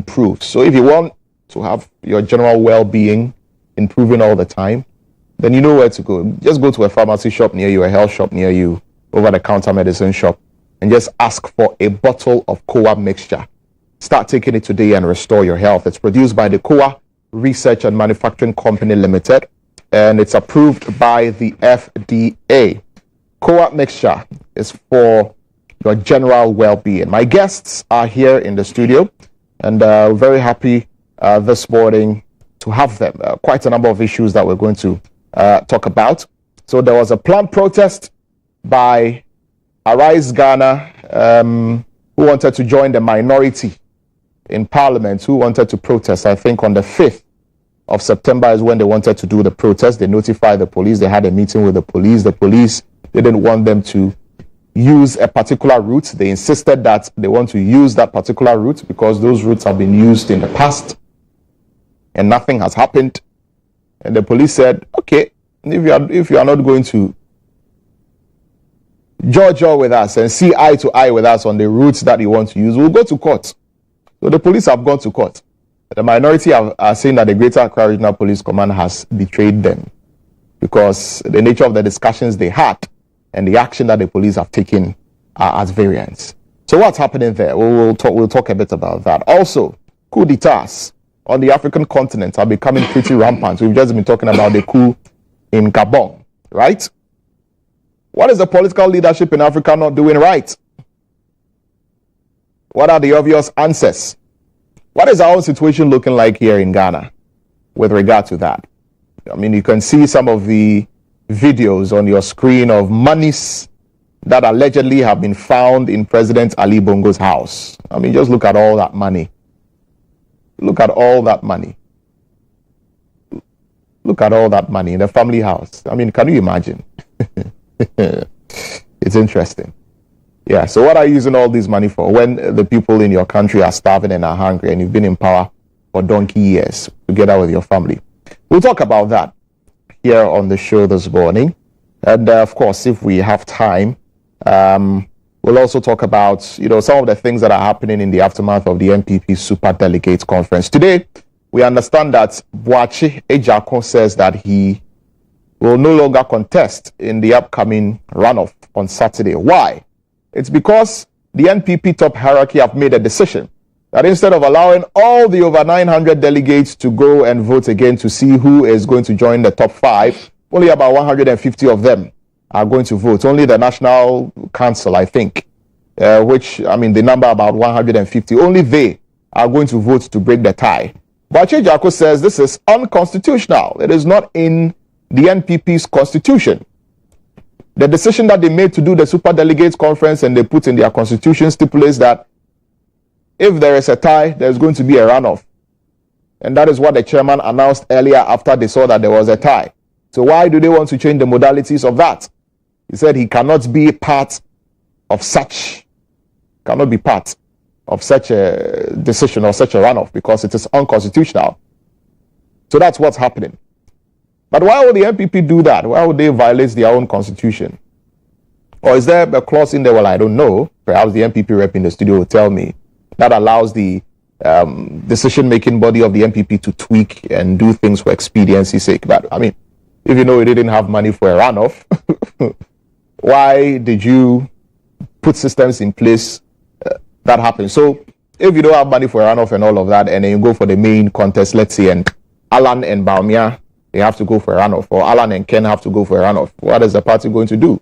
improves. So if you want to have your general well-being improving all the time, then you know where to go. Just go to a pharmacy shop near you, a health shop near you, over-the-counter medicine shop, and just ask for a bottle of Koa mixture. Start taking it today and restore your health. It's produced by the Koa Research and Manufacturing Company Limited, and it's approved by the FDA. Koa mixture is for your general well-being. My guests are here in the studio, and we're very happy this morning to have them. Quite a number of issues that we're going to talk about. So there was a planned protest by Arise Ghana, who wanted to join the minority in Parliament, who wanted to protest. I think on the 5th of September is when they wanted to do the protest. They notified the police. They had a meeting with the police. The police didn't want them to use a particular route. They insisted that they want to use that particular route because those routes have been used in the past and nothing has happened. And the police said, okay, if you are not going to judge with us and see eye to eye with us on the routes that you want to use, we'll go to court. So the police have gone to court. The minority are saying that the Greater Accra Regional Police Command has betrayed them because the nature of the discussions they had and the action that the police have taken are at variance. So what's happening there? We'll talk a bit about that. Also, coup d'etats on the African continent are becoming pretty rampant. We've just been talking about the coup in Gabon, right? What is the political leadership in Africa not doing right? What are the obvious answers? What is our own situation looking like here in Ghana with regard to that? I mean, you can see some of the videos on your screen of monies that allegedly have been found in President Ali Bongo's house. I mean, just look at all that money. Look at all that money. Look at all that money in the family house. I mean, can you imagine? It's interesting. Yeah, so what are you using all this money for when the people in your country are starving and are hungry and you've been in power for donkey years together with your family? We'll talk about that here on the show this morning. And of course, if we have time, we'll also talk about, some of the things that are happening in the aftermath of the NPP Super Delegates Conference. Today, we understand that Boakye Ejako says that he will no longer contest in the upcoming runoff on Saturday. Why? It's because the NPP top hierarchy have made a decision that instead of allowing all the over 900 delegates to go and vote again to see who is going to join the top 5, only about 150 of them are going to vote. Only the National Council, I think, the number about 150, only they are going to vote to break the tie. Boakye Ejako says this is unconstitutional. It is not in the NPP's constitution. The decision that they made to do the Super Delegates Conference and they put in their constitution stipulates that if there is a tie, there's going to be a runoff. And that is what the chairman announced earlier after they saw that there was a tie. So why do they want to change the modalities of that? He said he cannot be part of such a decision or such a runoff because it is unconstitutional. So that's what's happening. But why would the NPP do that? Why would they violate their own constitution? Or is there a clause in there? Well, I don't know. Perhaps the NPP rep in the studio will tell me that allows the decision-making body of the NPP to tweak and do things for expediency's sake. But, I mean, if you know you didn't have money for a runoff, why did you put systems in place that happen? So, if you don't have money for a runoff and all of that, and then you go for the main contest, let's say, and Alan and Baumia, they have to go for a runoff, or Alan and Ken have to go for a runoff. What is the party going to do?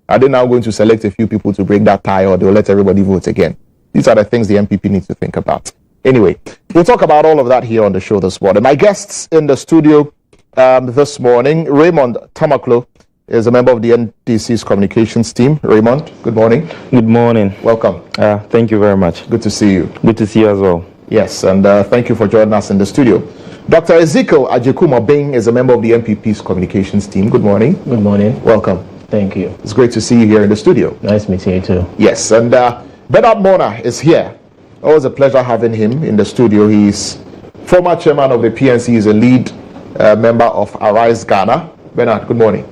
Are they now going to select a few people to break that tie, or they'll let everybody vote again? These are the things the NPP needs to think about. Anyway, we'll talk about all of that here on the show this morning. My guests in the studio this morning, Raymond Tamaklo is a member of the NDC's communications team. Raymond, good morning. Good morning. Welcome. Thank you very much. Good to see you. Good to see you as well. Yes, and thank you for joining us in the studio. Dr. Ezekiel Ajekumobeng is a member of the NPP's communications team. Good morning. Good morning. Welcome. Thank you. It's great to see you here in the studio. Nice meeting you too. Yes, and Bernard Mona is here. Always a pleasure having him in the studio. He's former chairman of the PNC. He's a lead member of Arise Ghana. Bernard, good morning.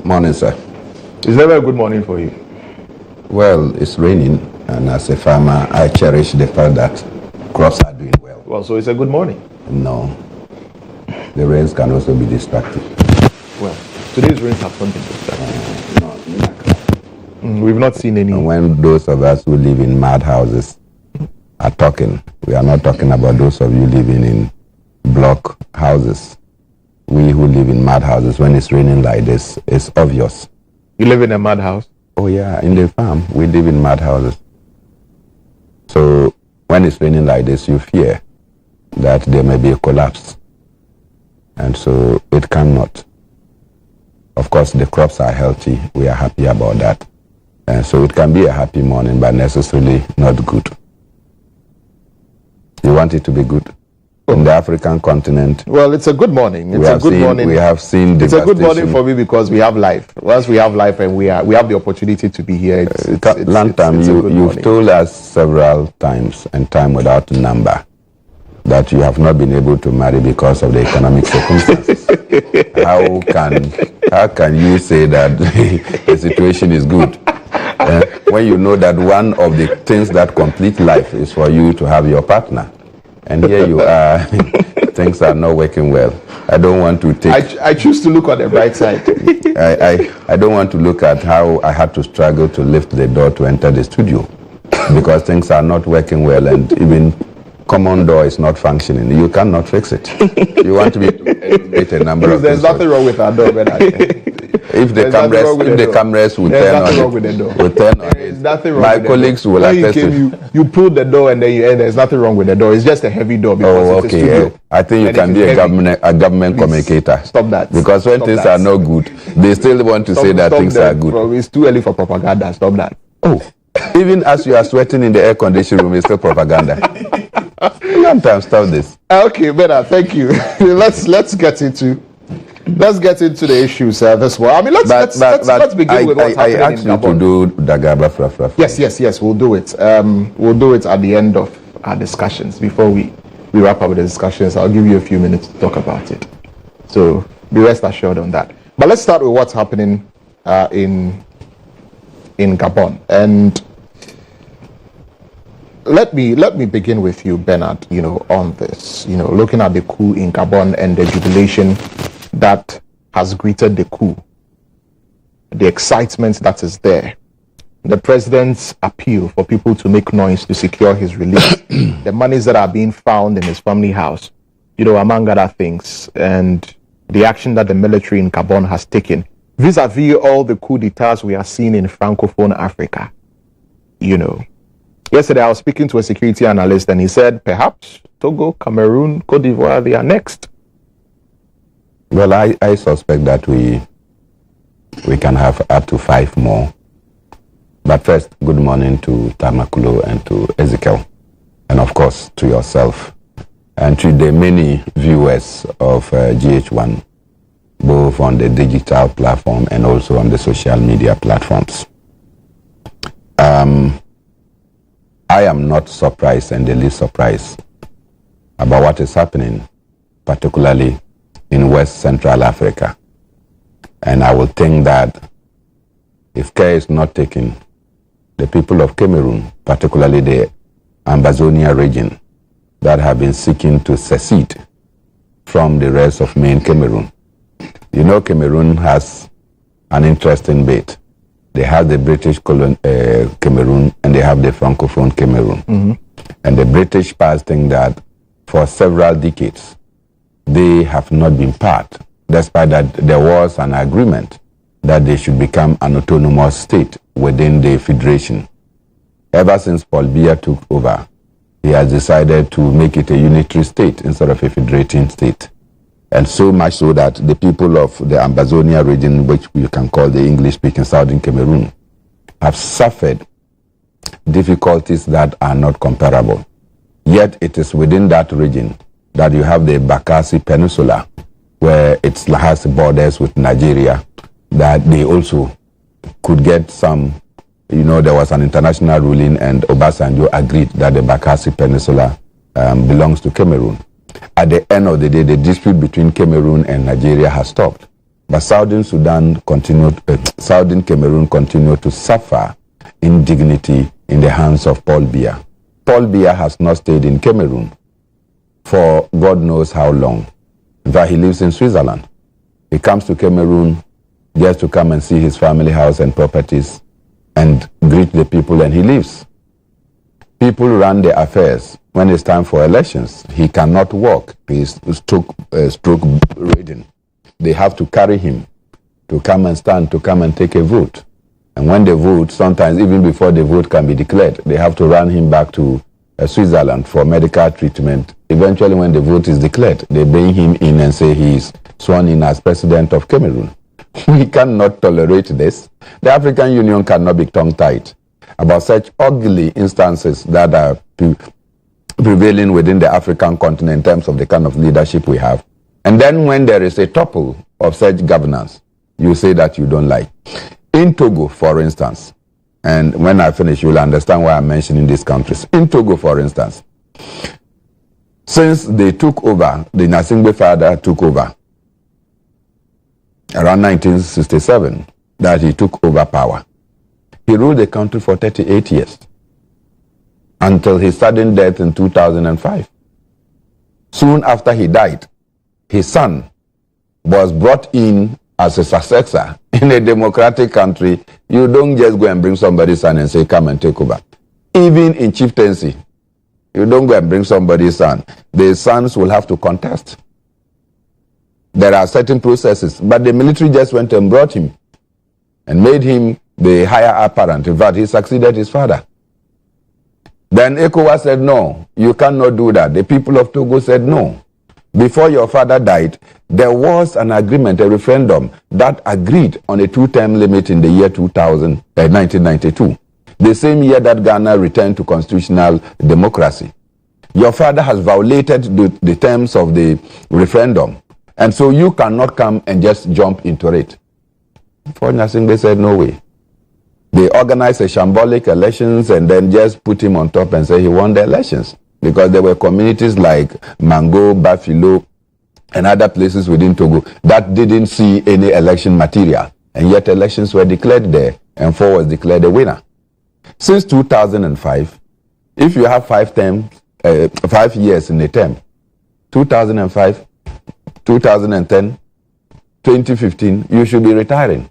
Morning, sir. It's never a good morning for you. Well, it's raining, and as a farmer, I cherish the fact that crops are doing well. Oh, so it's a good morning. No. The rains can also be destructive. Well, today's rains have not been destructive. We've not seen any. And when those of us who live in mad houses are talking, we are not talking about those of you living in block houses. We who live in mad houses, when it's raining like this, it's obvious. You live in a mad house? Oh yeah, in the farm, we live in mad houses. So when it's raining like this, you fear that there may be a collapse. And so it cannot. Of course, the crops are healthy. We are happy about that. And so it can be a happy morning, but necessarily not good. You want it to be good? In the African continent. Well, it's a good morning. It's a good morning. We have seen it's a good morning for me because we have life. Once we have life and we have the opportunity to be here, you've told us several times and time without number that you have not been able to marry because of the economic circumstances. How can you say that the situation is good when you know that one of the things that complete life is for you to have your partner? And here you are, things are not working well. I don't want to take... I choose to look on the bright side. I don't want to look at how I had to struggle to lift the door to enter the studio because things are not working well and even common door is not functioning. You cannot fix it. You want to eliminate a number of There's nothing wrong with our door, but if the cameras will turn on it, my colleagues will attest to. You pull the door and then you end. There's nothing wrong with the door. It's just a heavy door because it's a studio. I think you can be a government communicator. Stop that. Because when things are not good, they still want to say that things are good. It's too early for propaganda. Stop that. Oh, even as you are sweating in the air conditioned room, it's still propaganda. Sometimes stop this. Okay, better. Thank you. let's get into the issues this one. I mean, let's begin with what's happening I asked in you Gabon. to do Dagaba Frafra. Yes. We'll do it. We'll do it at the end of our discussions. Before we wrap up with the discussions, I'll give you a few minutes to talk about it. So be rest assured on that. But let's start with what's happening in Gabon. And let me begin with you, Bernard, on this, looking at the coup in Gabon and the jubilation that has greeted the coup, the excitement that is there, the president's appeal for people to make noise to secure his release, the monies that are being found in his family house, among other things, and the action that the military in Gabon has taken, vis-a-vis all the coup d'etats we are seeing in Francophone Africa, Yesterday, I was speaking to a security analyst, and he said, perhaps Togo, Cameroon, Cote d'Ivoire, they are next. Well, I suspect that we can have up to 5 more. But first, good morning to Tamakulo and to Ezekiel, and of course to yourself, and to the many viewers of GH1, both on the digital platform and also on the social media platforms. I am not surprised and the least surprised about what is happening, particularly in West Central Africa. And I will think that if care is not taken, the people of Cameroon, particularly the Ambazonia region, that have been seeking to secede from the rest of main Cameroon. Cameroon has an interesting bit. They have the British Cameroon and they have the Francophone Cameroon. Mm-hmm. And the British parts think that for several decades, they have not been part, despite that there was an agreement that they should become an autonomous state within the federation. Ever since Paul Biya took over, he has decided to make it a unitary state instead of a federating state. And so much so that the people of the Ambazonia region, which you can call the English-speaking Southern Cameroon, have suffered difficulties that are not comparable. Yet it is within that region that you have the Bakassi Peninsula, where it has borders with Nigeria, that they also could get some, there was an international ruling and Obasanjo agreed that the Bakassi Peninsula belongs to Cameroon. At the end of the day, the dispute between Cameroon and Nigeria has stopped. But Southern Cameroon continued to suffer indignity in the hands of Paul Biya. Paul Biya has not stayed in Cameroon. for God knows how long. In fact, he lives in Switzerland. He comes to Cameroon just to come and see his family house and properties and greet the people, and he leaves. People run their affairs. When it's time for elections, he cannot walk. He's stroke ridden. They have to carry him to come and stand, to come and take a vote. And when they vote, sometimes even before the vote can be declared, they have to run him back to Switzerland for medical treatment. Eventually, when the vote is declared, they bring him in and say he's sworn in as president of Cameroon. We cannot tolerate this. The African Union cannot be tongue-tied about such ugly instances that are prevailing within the African continent in terms of the kind of leadership we have. And then when there is a topple of such governance, you say that you don't like. In Togo, for instance, and when I finish, you'll understand why I'm mentioning these countries. In Togo, for instance, since they took over, the Gnassingbé father took over around 1967, that he took over power. He ruled the country for 38 years until his sudden death in 2005. Soon after he died, his son was brought in as a successor. In a democratic country, you don't just go and bring somebody's son and say, come and take over. Even in chieftaincy, you don't go and bring somebody's son. The sons will have to contest. There are certain processes, but the military just went and brought him and made him the higher apparent. In fact, he succeeded his father. Then ECOWAS said, no, you cannot do that. The people of Togo said, no. Before your father died, there was an agreement, a referendum, that agreed on a 2-term limit in the year 1992, the same year that Ghana returned to constitutional democracy. Your father has violated the terms of the referendum, and so you cannot come and just jump into it. For nothing, they said, no way. They organized a shambolic elections and then just put him on top and say he won the elections. Because there were communities like Mango, Bafilo, and other places within Togo that didn't see any election material. And yet elections were declared there, and 4 was declared a winner. Since 2005, if you have 5 years in a term, 2005, 2010, 2015, you should be retiring,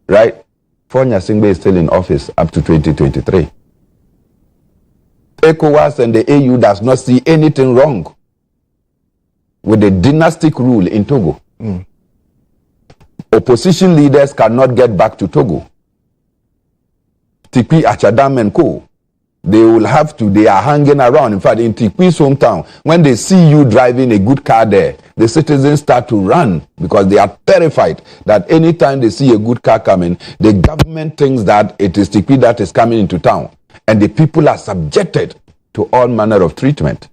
right? Fonya Singbe is still in office up to 2023. ECOWAS and the AU does not see anything wrong with the dynastic rule in Togo. Opposition leaders cannot get back to Togo. Tikpi, Achadam and Co. They will have to, they are hanging around. In fact, in Tikpi's hometown, when they see you driving a good car there, the citizens start to run because they are terrified that anytime they see a good car coming, the government thinks that it is Tikpi that is coming into town. And the people are subjected to all manner of treatment.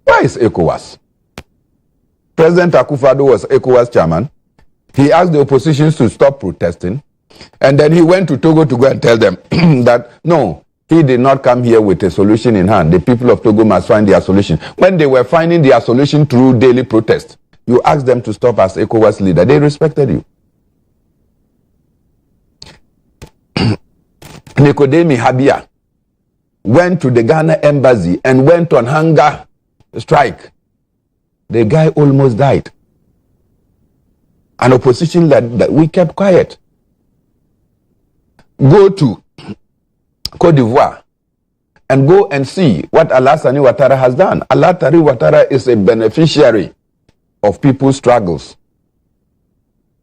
Why is ECOWAS? President Akufo-Addo was ECOWAS chairman. He asked the oppositions to stop protesting. And then he went to Togo to go and tell them that, no, he did not come here with a solution in hand. The people of Togo must find their solution. When they were finding their solution through daily protest, you asked them to stop as ECOWAS leader. They respected you. Nikodemi Habia went to the Ghana embassy and went on hunger strike. The guy almost died. An opposition that we kept quiet. Go to Cote d'Ivoire and go and see what Alassane Ouattara has done. Alassane Ouattara is a beneficiary of people's struggles.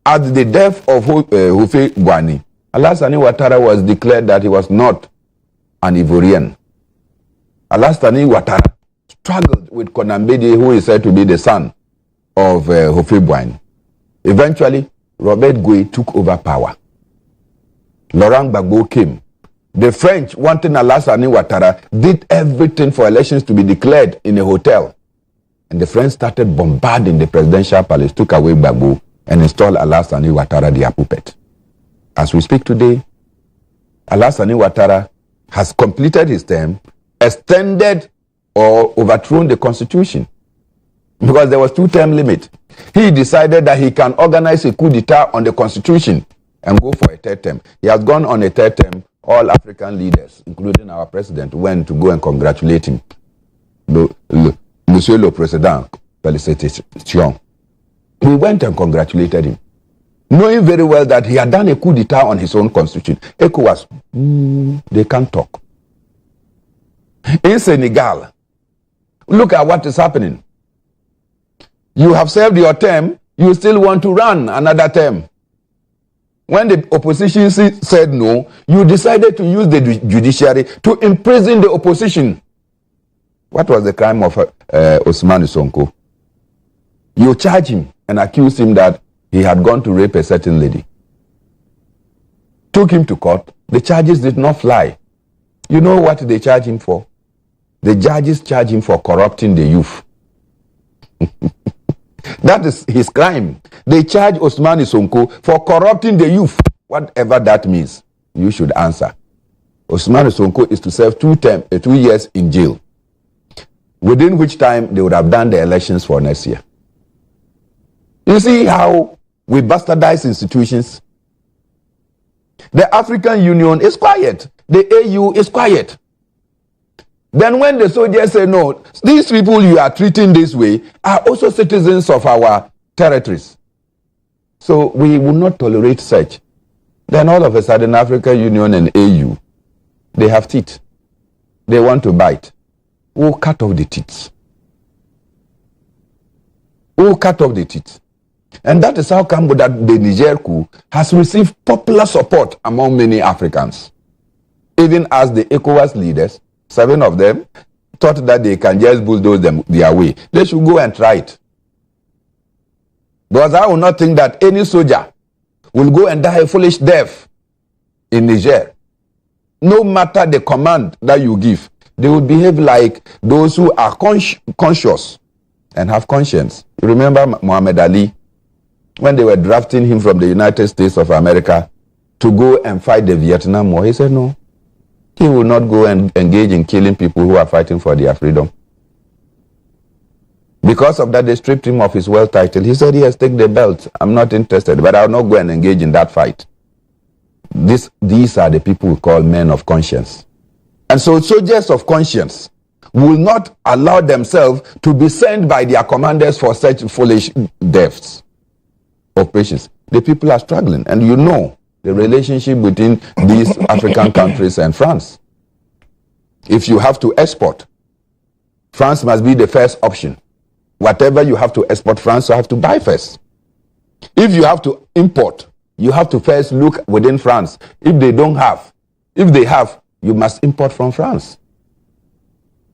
At the death of Houphouët Boigny, Alassane Ouattara was declared that he was not an Ivorian. Alassane Ouattara struggled with Konambedi, who is said to be the son of Houphouët Boigny. Eventually, Robert Gué took over power. Laurent Gbagbo came. The French, wanting Alassane Ouattara, did everything for elections to be declared in a hotel. And the French started bombarding the presidential palace, took away Gbagbo, and installed Alassane Ouattara, their puppet. As we speak today, Alassane Ouattara has completed his term, extended or overthrown the constitution. Because there was 2-term limit. He decided that he can organize a coup d'etat on the constitution and go for a 3rd term. He has gone on a 3rd term. All African leaders, including our president, went to go and congratulate him. Monsieur le Président, félicitations. We went and congratulated him, knowing very well that he had done a coup d'etat on his own constitution. ECOWAS, they can't talk. In Senegal, look at what is happening. You have served your term, you still want to run another term. When the opposition said no, you decided to use the judiciary to imprison the opposition. What was the crime of Ousmane Sonko? You charge him and accuse him that he had gone to rape a certain lady. Took him to court. The charges did not fly. You know what they charge him for? The judges charge him for corrupting the youth. That is his crime. They charge Ousmane Sonko for corrupting the youth. Whatever that means, you should answer. Ousmane Sonko is to serve 2 years in jail, within which time they would have done the elections for next year. You see how we bastardize institutions? The African Union is quiet. The AU is quiet. Then when the soldiers say, no, these people you are treating this way are also citizens of our territories, so we will not tolerate such. Then all of a sudden, African Union and AU, they have teeth. They want to bite. We'll cut off the teeth. We'll cut off the teeth. And that is how come that the Niger coup has received popular support among many Africans. Even as the ECOWAS leaders, 7 of them, thought that they can just bulldoze them their way. They should go and try it. Because I will not think that any soldier will go and die a foolish death in Niger. No matter the command that you give, they will behave like those who are conscious and have conscience. You remember Muhammad Ali, when they were drafting him from the United States of America to go and fight the Vietnam War, he said no. He will not go and engage in killing people who are fighting for their freedom. Because of that, they stripped him of his world title. He said, yes, take the belt. I'm not interested, but I'll not go and engage in that fight. These are the people we call men of conscience. And so soldiers of conscience will not allow themselves to be sent by their commanders for such foolish deaths of patience. The people are struggling, and you know the relationship between these African countries and France. If you have to export, France must be the first option. Whatever you have to export, France will have to buy first. If you have to import, you have to first look within France. If they have, you must import from France.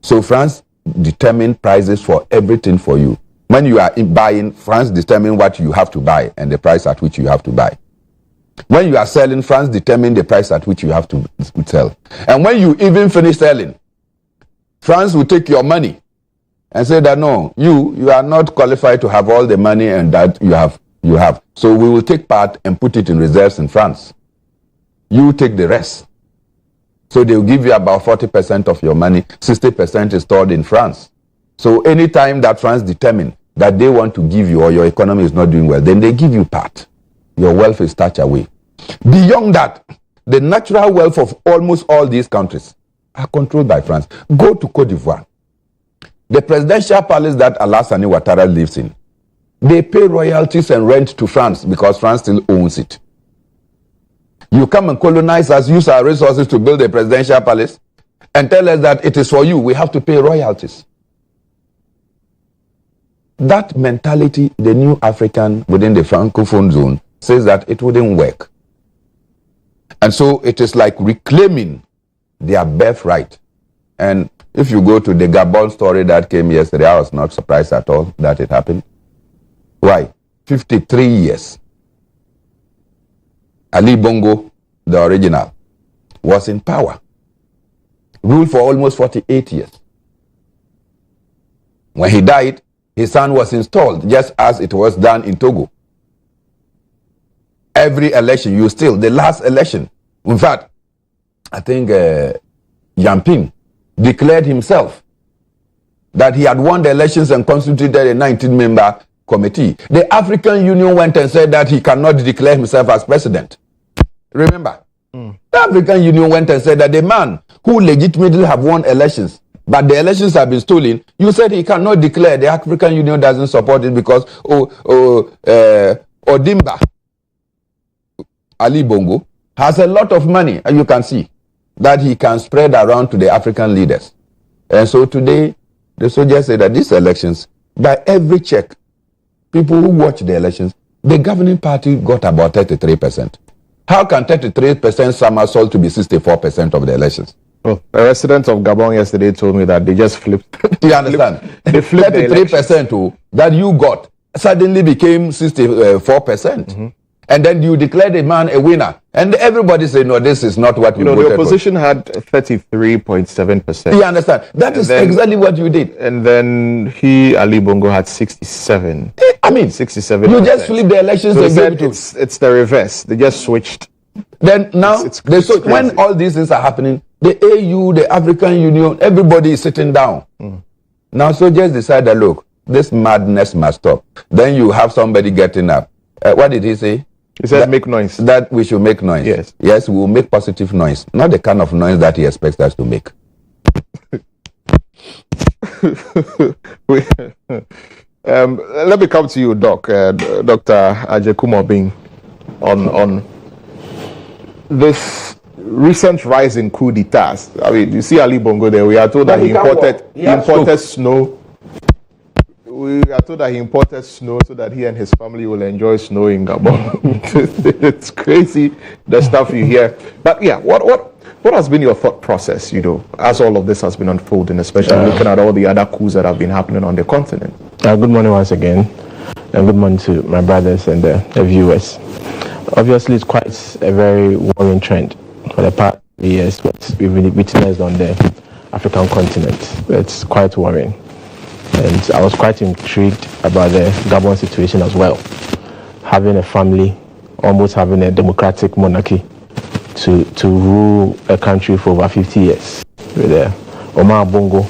So France determines prices for everything for you. When you are buying, France determines what you have to buy and the price at which you have to buy. When you are selling, France determines the price at which you have to sell. And when you even finish selling, France will take your money and say that no, you are not qualified to have all the money and that you have. So we will take part and put it in reserves in France. You take the rest. So they will give you about 40% of your money. 60% is stored in France. So anytime that France determines that they want to give you or your economy is not doing well, then they give you part. Your wealth is touched away. Beyond that, the natural wealth of almost all these countries are controlled by France. Go to Cote d'Ivoire. The presidential palace that Alassane Ouattara lives in, they pay royalties and rent to France because France still owns it. You come and colonize us, use our resources to build a presidential palace, and tell us that it is for you, we have to pay royalties. That mentality, the new African within the Francophone zone, says that it wouldn't work. And so it is like reclaiming their birthright. And if you go to the Gabon story that came yesterday, I was not surprised at all that it happened. Why? 53 years. Ali Bongo, the original, was in power. Ruled for almost 48 years. When he died, his son was installed, just as it was done in Togo. Every election, the last election, in fact, I think Yamping declared himself that he had won the elections and constituted a 19-member committee. The African Union went and said that he cannot declare himself as president. Remember? The African Union went and said that the man who legitimately have won elections but the elections have been stolen. You said he cannot declare. The African Union doesn't support it because Odimba, Ali Bongo, has a lot of money, and you can see that he can spread around to the African leaders. And so today, the soldiers say that these elections, by every check, people who watch the elections, the governing party got about 33%. How can 33% somersault to be 64% of the elections? Well, a resident of Gabon yesterday told me that they just flipped. You understand? They flipped 33% that you got suddenly became 64%. Mm-hmm. And then you declare the man a winner. And everybody say, no, this is not what we voted for. The opposition had 33.7%. You understand? That is exactly what you did. And then Ali Bongo had 67. I mean, 67. You just flipped the elections. So it's the reverse. They just switched. Then now, when all these things are happening, the AU, the African Union, everybody is sitting down. Now, so just decide that, look, this madness must stop. Then you have somebody getting up. What did he say? He said make noise. That we should make noise. Yes. Yes, we will make positive noise. Not the kind of noise that he expects us to make. Let me come to you, Doc. Dr. Ajekumobing, on this recent rise in coup d'etats. I mean, you see Ali Bongo there. We are told that he imported snow. We are told that he imported snow so that he and his family will enjoy snow in Gabon. It's crazy, the stuff you hear. But yeah, what has been your thought process, as all of this has been unfolding, especially looking at all the other coups that have been happening on the continent? Good morning once again, and good morning to my brothers and the viewers. Obviously, it's quite a very worrying trend for the past years, what we've witnessed on the African continent. It's quite worrying. And I was quite intrigued about the Gabon situation as well. Having a family, almost having a democratic monarchy to rule a country for over 50 years. With Omar Bongo,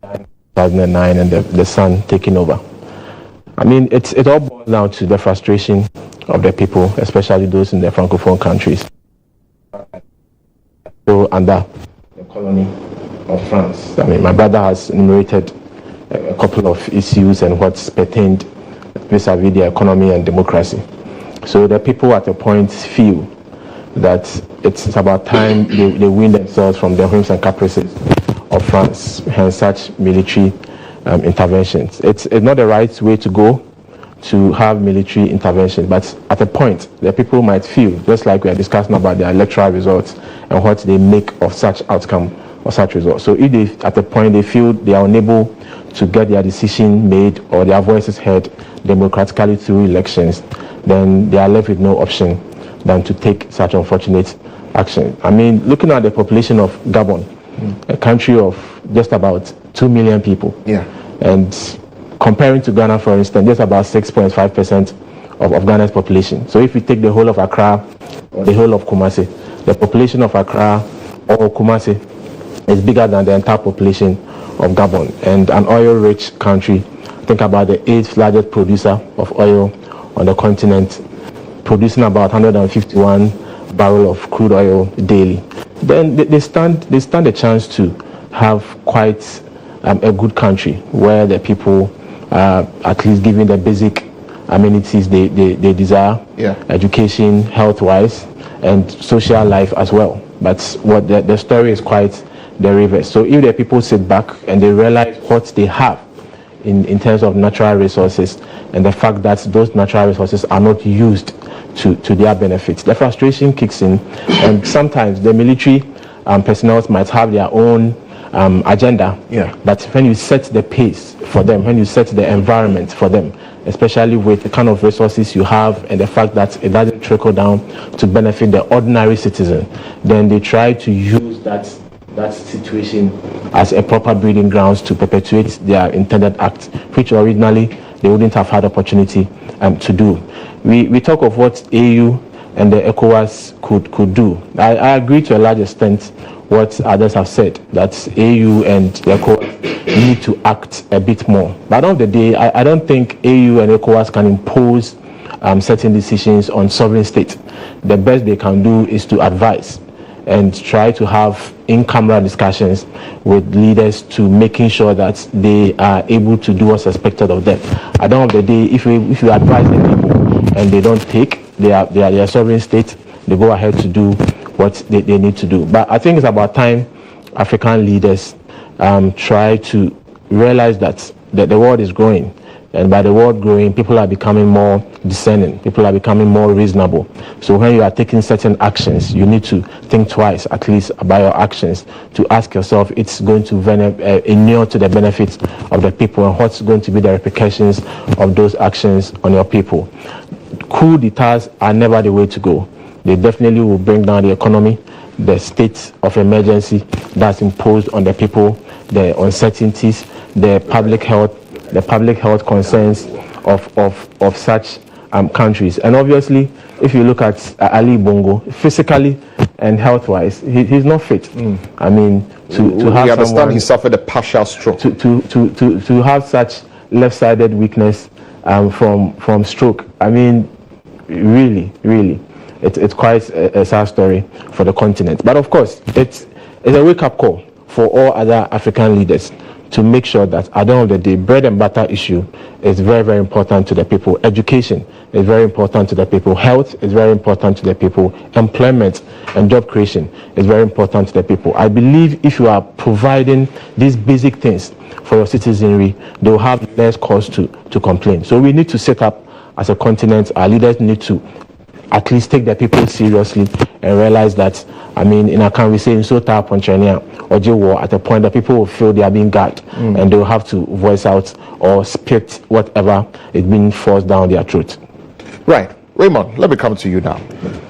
2009, and the son taking over. I mean, it all boils down to the frustration of the people, especially those in the Francophone countries. So under the colony of France. I mean, my brother has enumerated a couple of issues and what's pertained vis-a-vis the economy and democracy. So the people at a point feel that it's about time they wean themselves from the whims and caprices of France and such military interventions. It's not the right way to go to have military intervention, but at a point the people might feel, just like we are discussing about the electoral results and what they make of such outcome or such results. So if they, at a point they feel they are unable to get their decision made or their voices heard democratically through elections, then they are left with no option than to take such unfortunate action. I mean, looking at the population of Gabon, a country of just about 2 million people, and comparing to Ghana, for instance, just about 6.5% of Ghana's population. So if we take the whole of Accra or the whole of Kumasi, the population of Accra or Kumasi is bigger than the entire population of Gabon, and an oil-rich country. Think about the 8th largest producer of oil on the continent, producing about 151 barrels of crude oil daily. Then they stand a chance to have quite a good country where the people are at least given the basic amenities they desire, education, health-wise, and social life as well. But what the story is quite the reverse. So if the people sit back and they realize what they have in terms of natural resources and the fact that those natural resources are not used to their benefits, the frustration kicks in, and sometimes the military personnel might have their own agenda. But when you set the pace for them, when you set the environment for them, especially with the kind of resources you have and the fact that it doesn't trickle down to benefit the ordinary citizen, then they try to use that situation as a proper breeding grounds to perpetuate their intended act, which originally they wouldn't have had opportunity to do. We talk of what AU and the ECOWAS could do. I agree to a large extent what others have said, that AU and the ECOWAS need to act a bit more. But at the end of the day, I don't think AU and ECOWAS can impose certain decisions on sovereign states. The best they can do is to advise and try to have in-camera discussions with leaders to making sure that they are able to do what's expected of them. At the end of the day, if you advise the people and they don't take, they are a sovereign state, they go ahead to do what they need to do. But I think it's about time African leaders try to realize that the world is growing. And by the world growing, people are becoming more discerning. People are becoming more reasonable. So when you are taking certain actions, you need to think twice, at least, about your actions, to ask yourself, it's going to inure to the benefits of the people, and what's going to be the repercussions of those actions on your people. Coup d'etats are never the way to go. They definitely will bring down the economy, the state of emergency that's imposed on the people, the uncertainties, the public health concerns of such countries. And obviously, if you look at Ali Bongo, physically and health-wise, he's not fit. I mean, to have understand he suffered a partial stroke. To have such left-sided weakness from stroke, I mean, really, it's quite a sad story for the continent. But of course, it's a wake-up call for all other African leaders to make sure that at the end of the day, bread and butter issue is very, very important to the people. Education is very important to the people. Health is very important to the people. Employment and job creation is very important to the people. I believe if you are providing these basic things for your citizenry, they will have less cause to complain. So we need to set up as a continent. Our leaders need to at least take their people seriously and realize that, I mean, in account we say in Sota Ponchania or Jiwo, at a point that people will feel they are being gagged and they will have to voice out or spit whatever is being forced down their throat. Right. Raymond, let me come to you now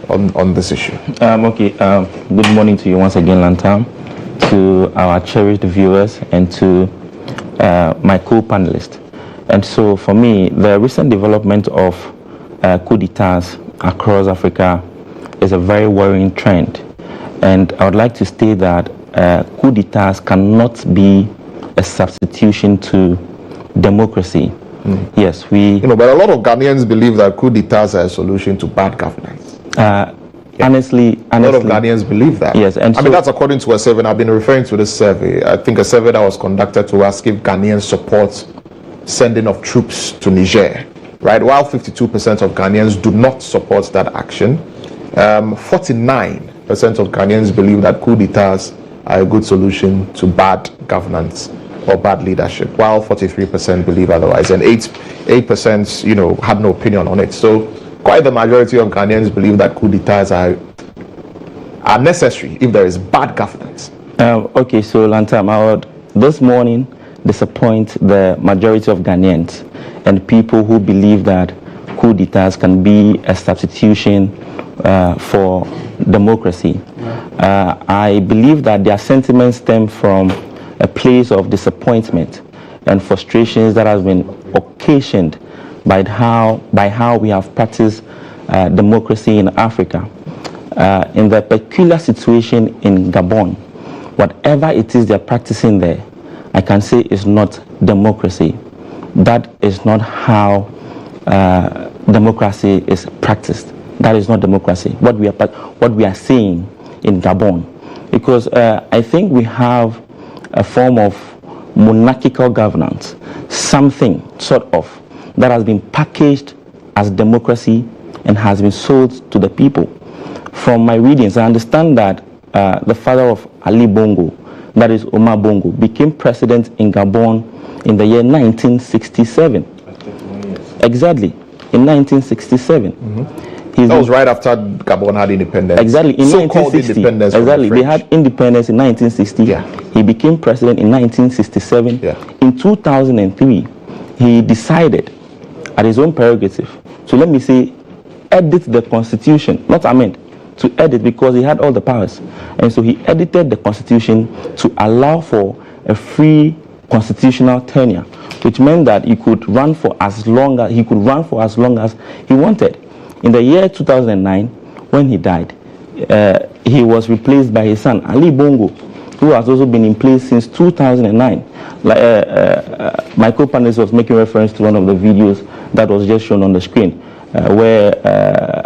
on this issue. Good morning to you once again, Lantam, to our cherished viewers, and to my co-panelists. And so for me, the recent development of coup d'etats across Africa is a very worrying trend. And I would like to state that coup d'etats cannot be a substitution to democracy. Yes, but a lot of Ghanaians believe that coup d'etats are a solution to bad governance. Honestly, a lot of Ghanaians believe that. Yes, and I mean, that's according to a survey. I've been referring to this survey. I think a survey that was conducted to ask if Ghanaians support sending of troops to Niger. Right, while 52% of Ghanaians do not support that action, 49% of Ghanaians believe that coup d'etats are a good solution to bad governance or bad leadership, while 43% believe otherwise, and 8% had no opinion on it. So quite the majority of Ghanaians believe that coup d'etats are necessary if there is bad governance. So Lantam, I would this morning disappoint the majority of Ghanaians and people who believe that coup d'etats can be a substitution for democracy. I believe that their sentiments stem from a place of disappointment and frustrations that has been occasioned by how we have practiced democracy in Africa. In the peculiar situation in Gabon, whatever it is they're practicing there, I can say is not democracy. That is not how democracy is practiced. That is not democracy. What we are seeing in Gabon, because I think we have a form of monarchical governance, something sort of that has been packaged as democracy and has been sold to the people. From my readings, I understand that the father of Ali Bongo, that is Omar Bongo, became president in Gabon in the year 1967. Exactly, in 1967. That was right after Gabon had independence. Exactly, in So-called 1960. independence. Exactly, they had independence in 1960. Yeah. He became president in 1967. Yeah. In 2003, he decided, at his own prerogative, to let me say, edit the constitution, not amend, to edit, because he had all the powers. And so he edited the constitution to allow for a free constitutional tenure, which meant that he could run for as long as he wanted. In the year 2009, when he died, he was replaced by his son Ali Bongo, who has also been in place since 2009. My co-panelist was making reference to one of the videos that was just shown on the screen. where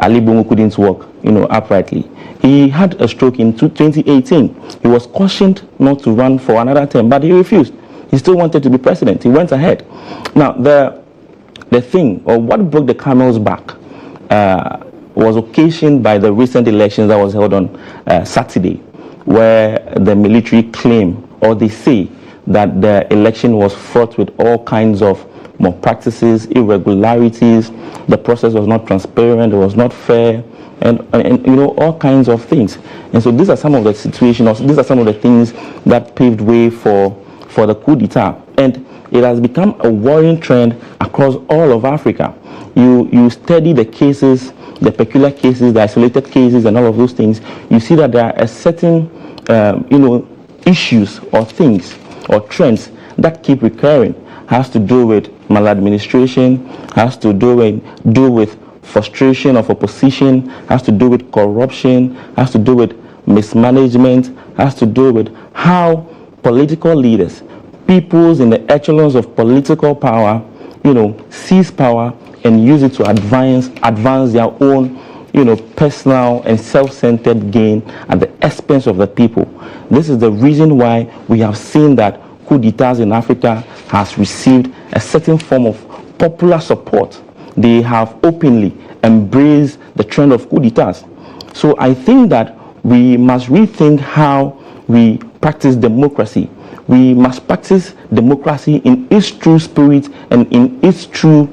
Ali Bongo couldn't walk, uprightly. He had a stroke in 2018. He was cautioned not to run for another term, but he refused. He still wanted to be president. He went ahead. Now, the thing, or what broke the camel's back, was occasioned by the recent elections that was held on Saturday, where the military claim, or they say, that the election was fraught with all kinds of malpractices, irregularities. The process was not transparent, it was not fair, and all kinds of things. And so these are some of the situations, these are some of the things that paved way for the coup d'etat. And it has become a worrying trend across all of Africa. You study the cases, the peculiar cases, the isolated cases, and all of those things. You see that there are a certain, issues or things or trends that keep recurring. Has to do with maladministration, has to do with frustration of opposition, has to do with corruption, has to do with mismanagement, has to do with how political leaders, peoples in the echelons of political power, seize power and use it to advance their own, personal and self-centered gain at the expense of the people. This is the reason why we have seen that coup d'etats in Africa has received a certain form of popular support. They have openly embraced the trend of coup d'etats. So I think that we must rethink how we practice democracy. We must practice democracy in its true spirit and in its true,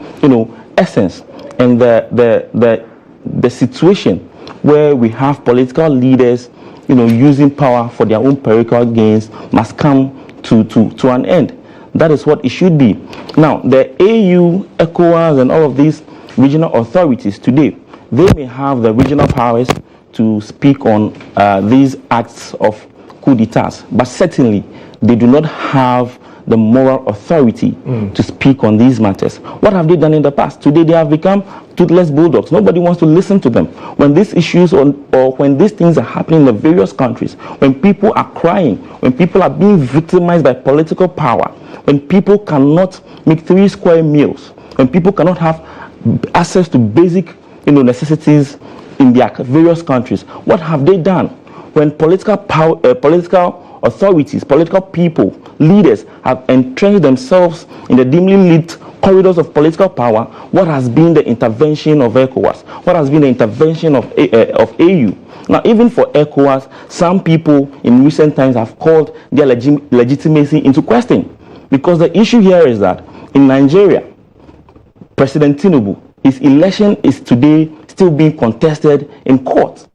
essence. And the situation where we have political leaders, using power for their own political gains must come to an end. That is what it should be. Now, the AU, ECOWAS, and all of these regional authorities today, they may have the regional powers to speak on these acts of coup d'etats, but certainly they do not have the moral authority to speak on these matters. What have they done in the past? Today they have become toothless bulldogs. Nobody wants to listen to them. When these issues or when these things are happening in the various countries, when people are crying, when people are being victimized by political power, when people cannot make 3 square meals, when people cannot have access to basic necessities in their various countries, what have they done? When political power, political authorities, political people, leaders have entrenched themselves in the dimly lit corridors of political power, what has been the intervention of ECOWAS? What has been the intervention of AU? Now, even for ECOWAS, some people in recent times have called their legitimacy into question. Because the issue here is that in Nigeria, President Tinubu, his election is today still being contested in court.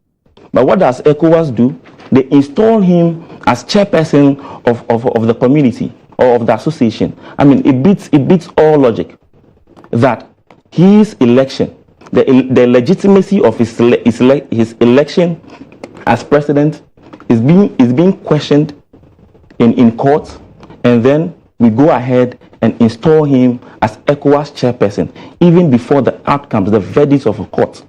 But what does ECOWAS do? They install him as chairperson of the community or of the association. I mean, it beats all logic that his election, the legitimacy of his election as president is being questioned in court, and then we go ahead and install him as ECOWAS chairperson even before the outcomes, the verdicts of a court.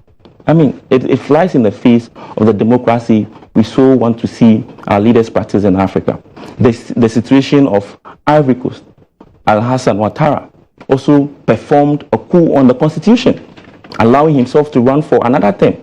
I mean, it flies in the face of the democracy we so want to see our leaders practice in Africa. The situation of Ivory Coast, Al-Hassan Ouattara also performed a coup on the constitution, allowing himself to run for another term.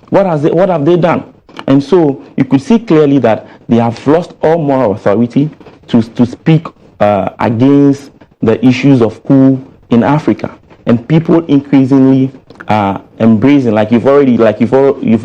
What have they done? And so you could see clearly that they have lost all moral authority to speak against the issues of coup in Africa. And people increasingly are embracing, like you've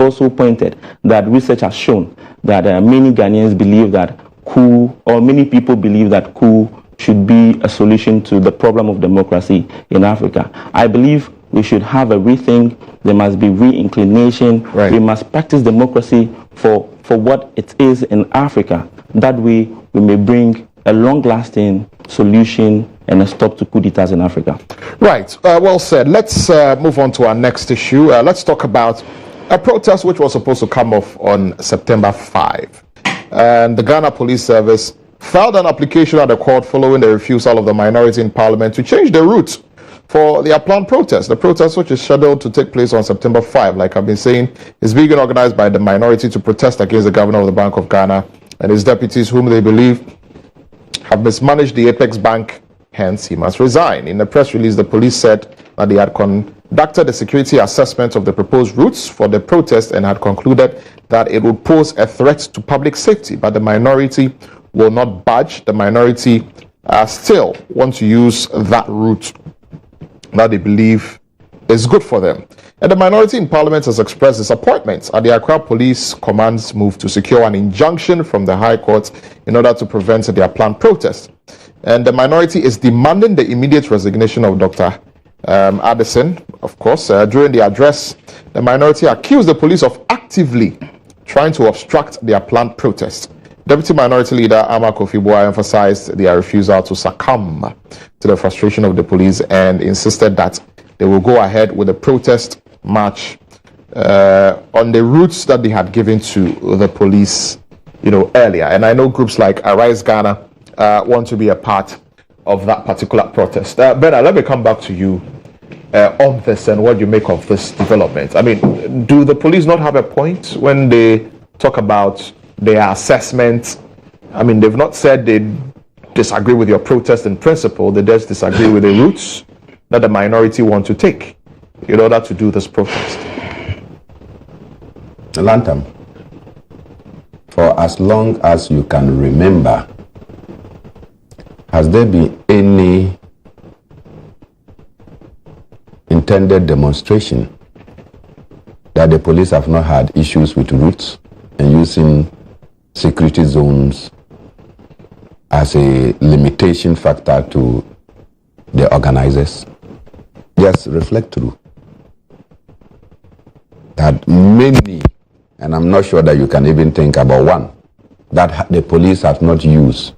also pointed, that research has shown that many Ghanaians believe that coup, or many people believe that coup should be a solution to the problem of democracy in Africa. I believe we should have a rethink. There must be re-inclination. Right. We must practice democracy for what it is in Africa. That way we may bring a long-lasting solution and a stop to coup d'etats in Africa. Right. Well said. Let's move on to our next issue. Let's talk about a protest which was supposed to come off on September 5. And the Ghana Police Service filed an application at the court following the refusal of the minority in Parliament to change the route for their planned protest. The protest, which is scheduled to take place on September 5, like I've been saying, is being organized by the minority to protest against the governor of the Bank of Ghana and his deputies, whom they believe have mismanaged the Apex Bank. Hence, he must resign. In the press release, the police said that they had conducted a security assessment of the proposed routes for the protest and had concluded that it would pose a threat to public safety, but the minority will not budge. The minority still want to use that route that they believe is good for them. And the minority in Parliament has expressed disappointment at the Accra Police Command's move to secure an injunction from the High Court in order to prevent their planned protest. And the minority is demanding the immediate resignation of Dr. Addison. Of course, during the address, the minority accused the police of actively trying to obstruct their planned protest. Deputy Minority Leader Ama Kofi Boa emphasized their refusal to succumb to the frustration of the police and insisted that they will go ahead with the protest march on the routes that they had given to the police, earlier. And I know groups like Arise Ghana want to be a part of that particular protest. Bernard, let me come back to you on this and what you make of this development. I mean, do the police not have a point when they talk about their assessment? I mean, they've not said they disagree with your protest in principle, they just disagree with the routes that the minority want to take in order to do this protest. Lantam, for as long as you can remember, has there been any intended demonstration that the police have not had issues with routes and using security zones as a limitation factor to the organizers? Just reflect through that many, and I'm not sure that you can even think about one, that the police have not used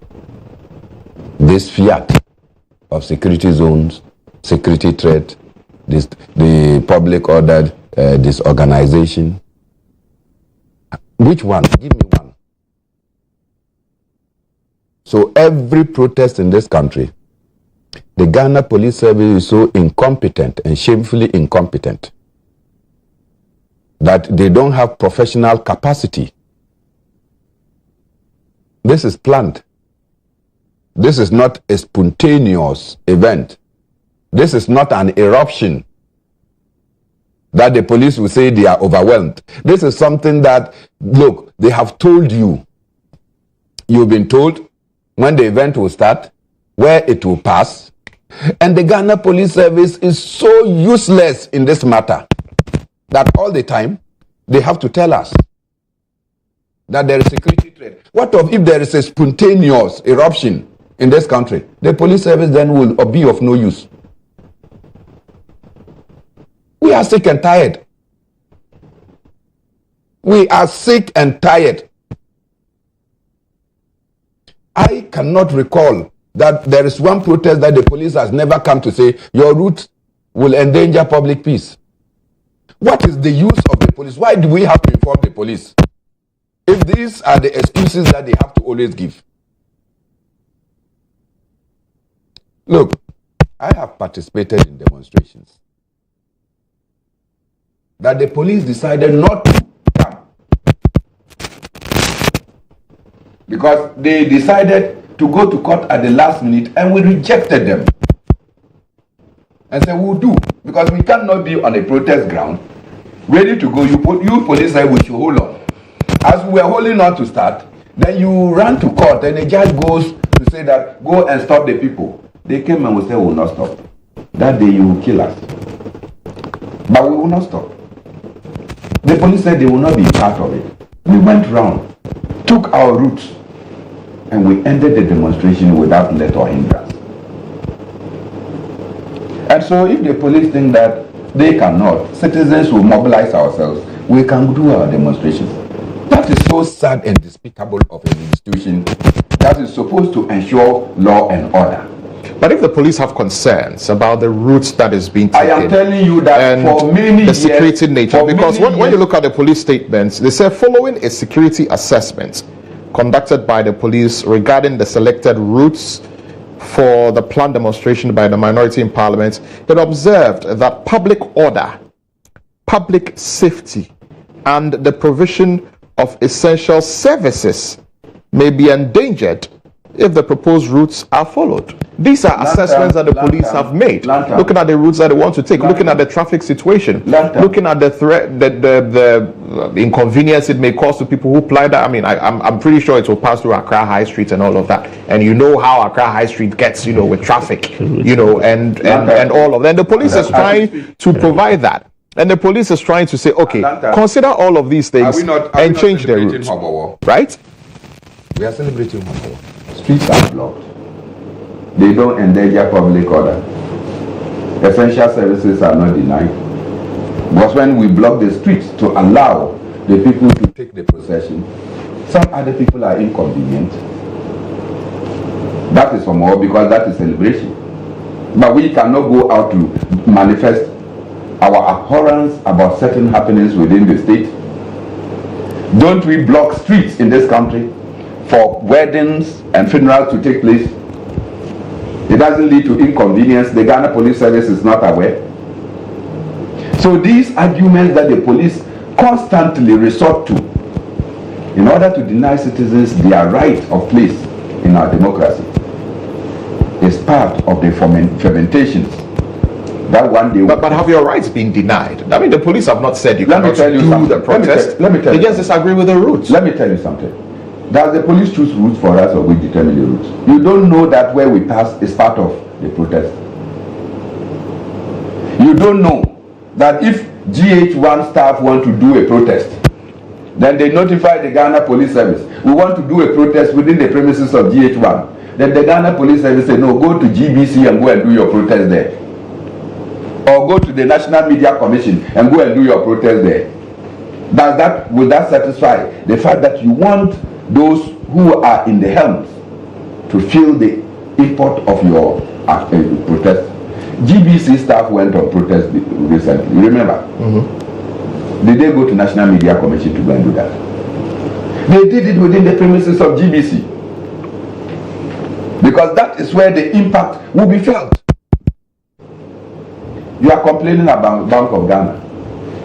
this fiat of security zones, security threat, the public order disorganization. Which one? Give me one. So every protest in this country, the Ghana Police Service is so incompetent and shamefully incompetent that they don't have professional capacity. This is planned. This is not a spontaneous event. This is not an eruption that the police will say they are overwhelmed. This is something that, look, they have told you. You've been told when the event will start, where it will pass. And the Ghana Police Service is so useless in this matter that all the time they have to tell us that there is security threat. What if there is a spontaneous eruption in this country? The police service then will be of no use. We are sick and tired. We are sick and tired. I cannot recall that there is one protest that the police has never come to say your route will endanger public peace. What is the use of the police? Why do we have to inform the police if these are the excuses that they have to always give? Look, I have participated in demonstrations that the police decided not to come because they decided to go to court at the last minute, and we rejected them and said we'll do, because we cannot be on a protest ground ready to go. You police said we should hold on. As we were holding on to start, then you ran to court and the judge goes to say that go and stop the people. They came and we said we will not stop. That day you will kill us, but we will not stop. The police said they will not be part of it. We went round, took our route, and we ended the demonstration without let or hindrance. And so if the police think that they cannot, citizens will mobilize ourselves, we can do our demonstrations. That is so sad and despicable of an institution that is supposed to ensure law and order. But if the police have concerns about the routes that is being taken, I am telling you that for many years, the security nature, because when you look at the police statements, they say following a security assessment conducted by the police regarding the selected routes for the planned demonstration by the minority in Parliament, it observed that public order, public safety, and the provision of essential services may be endangered if the proposed routes are followed. These are assessments that the police have made, looking at the routes that they want to take, looking at the traffic situation, looking at the threat, the inconvenience it may cause to people who ply that. I mean, I'm pretty sure it will pass through Accra High Street and all of that. And you know how Accra High Street gets, with traffic, and all of that. And the police is trying to provide that. And the police is trying to say, okay, consider all of these things and change the routes. Right? We are celebrating Hobo. Streets are blocked. They don't endanger public order. Essential services are not denied. But when we block the streets to allow the people to take the procession, some other people are inconvenient. That is for more because that is celebration. But we cannot go out to manifest our abhorrence about certain happenings within the state. Don't we block streets in this country for weddings and funerals to take place? It doesn't lead to inconvenience. The Ghana Police Service is not aware. So these arguments that the police constantly resort to in order to deny citizens their right of place in our democracy is part of the fermentations that one day. But have your rights been denied? I mean, the police have not said you cannot do the protest. Let me tell you. They just disagree with the routes. Let me tell you something. Does the police choose routes for us, or we determine the routes? You don't know that where we pass is part of the protest. You don't know that if GH1 staff want to do a protest, then they notify the Ghana Police Service. We want to do a protest within the premises of GH1. Then the Ghana Police Service say, no, go to GBC and go and do your protest there. Or go to the National Media Commission and go and do your protest there. Will that satisfy the fact that you want those who are in the helms to feel the import of your protest? GBC staff went on protest recently. You remember? Mm-hmm. Did they go to National Media Commission to go and do that? They did it within the premises of GBC. Because that is where the impact will be felt. You are complaining about Bank of Ghana.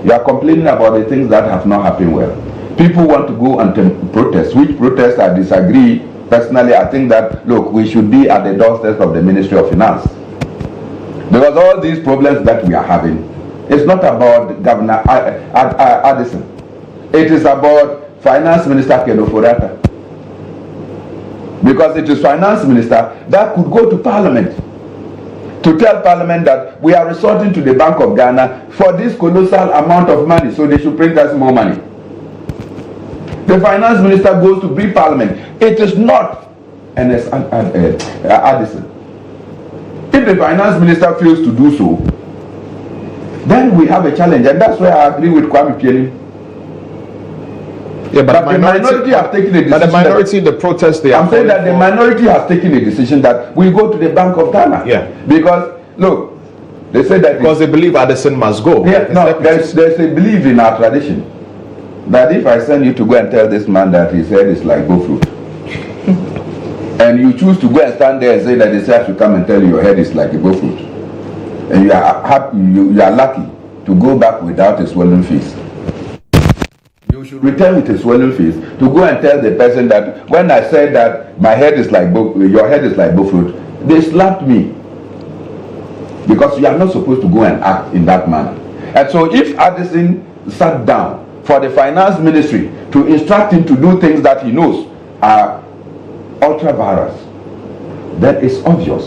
You are complaining about the things that have not happened well. People want to go and protest. Which protests I disagree. Personally, I think that, look, we should be at the doorstep of the Ministry of Finance. Because all these problems that we are having, it's not about Governor Addison. It is about Finance Minister Ken Ofori-Atta. Because it is Finance Minister that could go to Parliament to tell Parliament that we are resorting to the Bank of Ghana for this colossal amount of money, so they should print us more money. The Finance Minister goes to brief Parliament. It is not Addison. If the Finance Minister fails to do so, then we have a challenge, and that's where I agree with Kwame Pieni. Yeah, but the minority have taken a decision. But the minority, the protest, they are. I'm saying that the minority has taken a decision that we go to the Bank of Ghana. Yeah. Because look, they say that because they believe Addison must go. Yeah, no, there's a belief in our tradition that if I send you to go and tell this man that his head is like go fruit, and you choose to go and stand there and say that they have to come and tell you your head is like a go fruit, and you are happy, you are lucky to go back without a swollen face. You should return with a swollen face to go and tell the person that when I said that my head is like your head is like go fruit, they slapped me. Because you are not supposed to go and act in that manner. And so if Addison sat down for the finance ministry to instruct him to do things that he knows are ultra virus, then it's obvious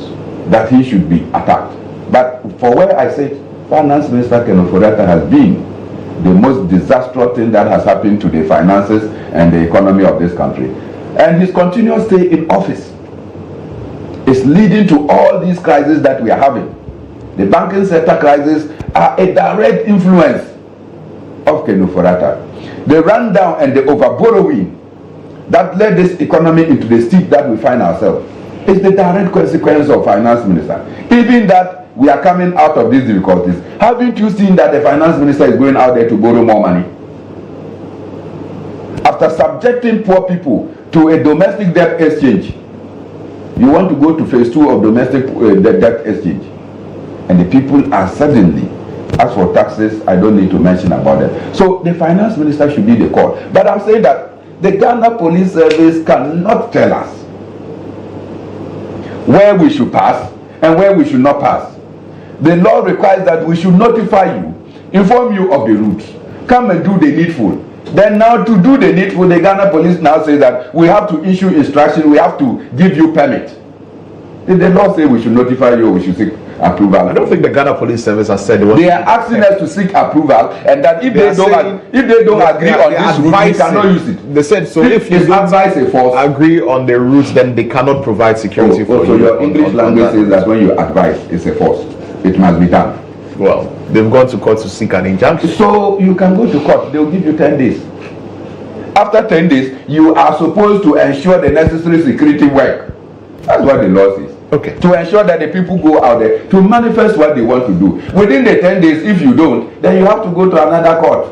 that he should be attacked. But for where I said Finance Minister Ken Ofori-Atta has been the most disastrous thing that has happened to the finances and the economy of this country. And his continuous stay in office is leading to all these crises that we are having. The banking sector crisis are a direct influence of Ken Ofori-Atta. The rundown and the overborrowing that led this economy into the state that we find ourselves is the direct consequence of Finance Minister. Even that we are coming out of these difficulties. Haven't you seen that the Finance Minister is going out there to borrow more money? After subjecting poor people to a domestic debt exchange, you want to go to phase 2 of domestic debt exchange. And the people are suddenly, as for taxes, I don't need to mention about them. So the Finance Minister should be the call. But I'm saying that the Ghana Police Service cannot tell us where we should pass and where we should not pass. The law requires that we should notify you, inform you of the route, come and do the needful. Then now to do the needful, the Ghana police now says that we have to issue instruction, we have to give you permit. Did the law say we should notify you or we should seek approval? I don't think the Ghana Police Service has said they are asking us to seek approval, and that if they don't agree on this route, we cannot use it. They said so. If you don't agree on the route, then they cannot provide security for you. So your English language says that when you advise, it's a force. It must be done. Well, they've gone to court to seek an injunction. So you can go to court. They'll give you 10 days. After 10 days, you are supposed to ensure the necessary security work. That's what the law says. Okay. To ensure that the people go out there to manifest what they want to do. Within the 10 days, if you don't, then you have to go to another court.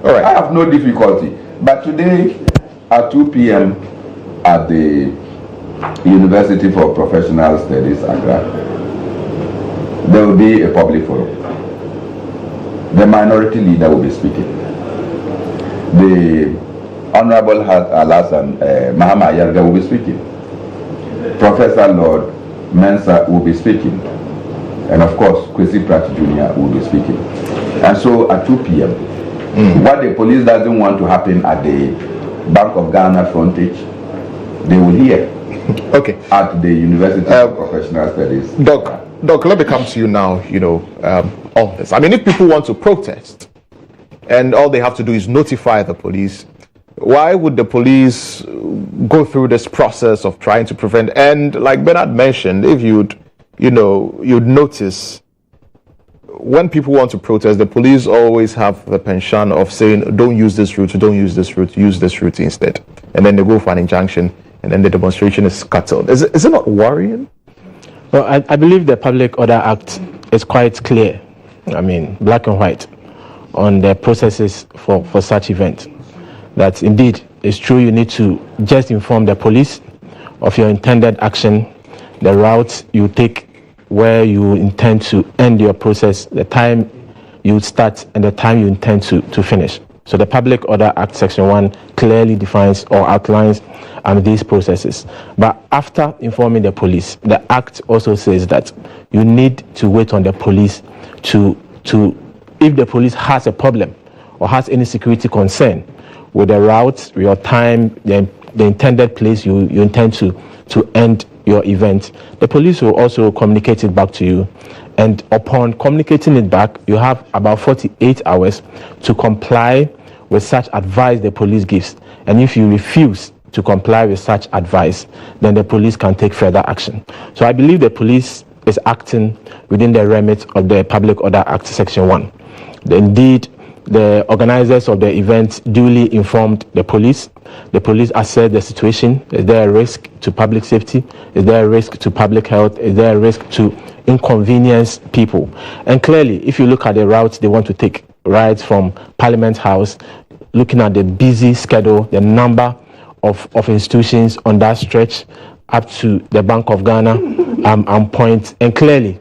All right. I have no difficulty. But today, at 2 p.m. at the University for Professional Studies, Accra, there will be a public forum. The minority leader will be speaking. The Honorable Alasan Mahama Yarga will be speaking. Professor Lord Mensa will be speaking, and of course Kwesi Pratt Jr. will be speaking. And so at 2 p.m. What the police doesn't want to happen at the Bank of Ghana frontage, they will hear. Okay. At the University of Professional Studies. Doc, let me come to you now. On this. I mean, if people want to protest, and all they have to do is notify the police, why would the police go through this process of trying to prevent? And like Bernard mentioned, if you'd notice, when people want to protest, the police always have the penchant of saying, don't use this route, don't use this route, use this route instead. And then they go for an injunction, and then the demonstration is scuttled. Is it not worrying? Well, I believe the Public Order Act is quite clear, I mean, black and white, on the processes for such events. That indeed, it's true, you need to just inform the police of your intended action, the route you take, where you intend to end your process, the time you start, and the time you intend to finish. So the Public Order Act Section 1 clearly defines or outlines these processes. But after informing the police, the Act also says that you need to wait on the police to if the police has a problem or has any security concern with the route, your time, the intended place you intend to end your event, the police will also communicate it back to you. And upon communicating it back, you have about 48 hours to comply with such advice the police gives. And if you refuse to comply with such advice, then the police can take further action. So I believe the police is acting within the remit of the Public Order Act Section 1. Indeed, the organizers of the event duly informed the police. The police assessed the situation. Is there a risk to public safety? Is there a risk to public health? Is there a risk to inconvenience people? And clearly, if you look at the route they want to take, right from Parliament House, looking at the busy schedule, the number of institutions on that stretch up to the Bank of Ghana point, and clearly,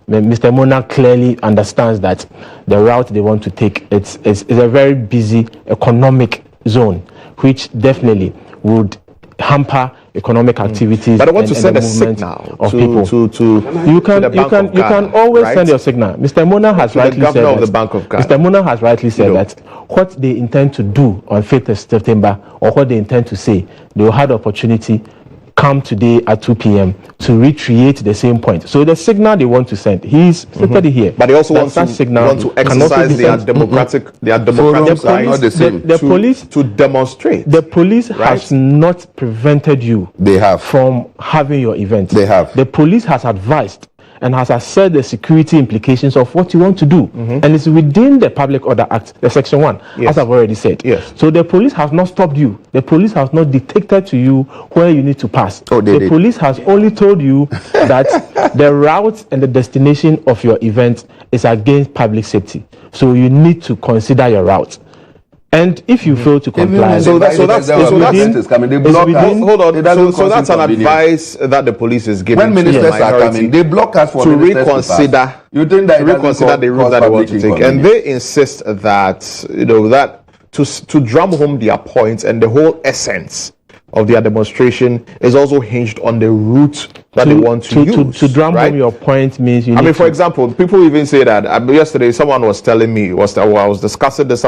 Mr. Mona clearly understands that the route they want to take is a very busy economic zone, which definitely would hamper economic activities. But I want to send a signal of to people. You can always send your signal. Mr. Mona has rightly said that. Mr. Mona has rightly said that what they intend to do on 5th of September, or what they intend to say, they will have the opportunity come today at 2 p.m. to recreate the same point. So the signal they want to send, he's stated here. But they also want to exercise their democratic rights. The police to demonstrate. The police has not prevented you from having your event. They have. The police has advised and has assessed the security implications of what you want to do. And it's within the Public Order Act, the Section 1, as I've already said. Yes. So the police has not stopped you. The police has not dictated to you where you need to pass. The police has only told you that the route and the destination of your event is against public safety. So you need to consider your route. And if you fail to comply, so that's an advice that the police is giving. When ministers are coming, they block us for to reconsider. You think that reconsider the route that they want to take, and they insist that that to drum home their points and the whole essence of their demonstration is also hinged on the route that they want to use. To drum right? home your point means you I mean, for example, people even say that yesterday someone was telling me, I was discussing this.